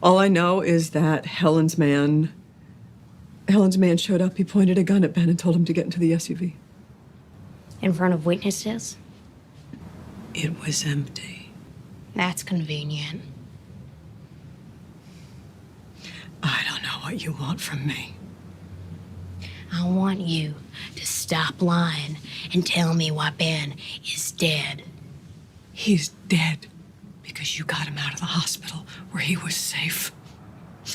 All I know is that Helen's man showed up. He pointed a gun at Ben and told him to get into the SUV. In front of witnesses? It was empty. That's convenient. I don't know what you want from me. I want you to stop lying and tell me why Ben is dead. He's dead because you got him out of the hospital where he was safe.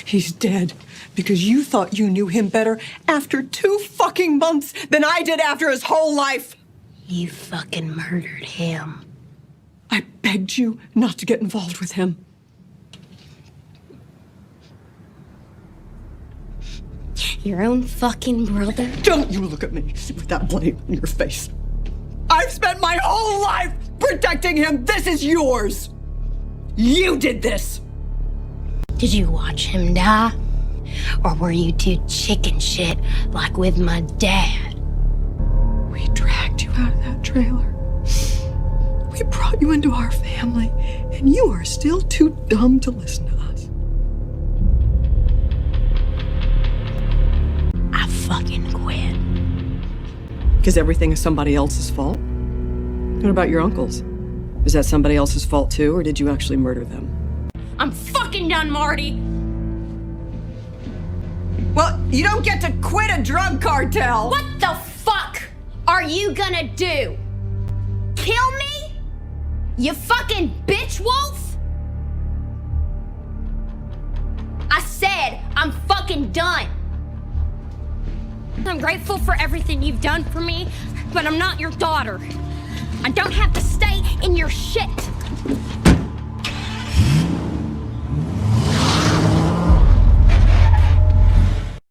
He's dead because you thought you knew him better after 2 fucking months than I did after his whole life. You fucking murdered him. I begged you not to get involved with him. Your own fucking brother? Don't you look at me with that blame on your face. I've spent my whole life protecting him. This is yours. You did this. Did you watch him die? Or were you too chicken shit like with my dad? We dragged you out of that trailer. We brought you into our family, and you are still too dumb to listen to us. I fucking quit. Because everything is somebody else's fault? What about your uncles? Is that somebody else's fault too, or did you actually murder them? I'm fucking done, Marty! Well, you don't get to quit a drug cartel! What the fuck are you gonna do? Kill me? You fucking bitch wolf? I said I'm fucking done. I'm grateful for everything you've done for me, but I'm not your daughter. I don't have to stay in your shit.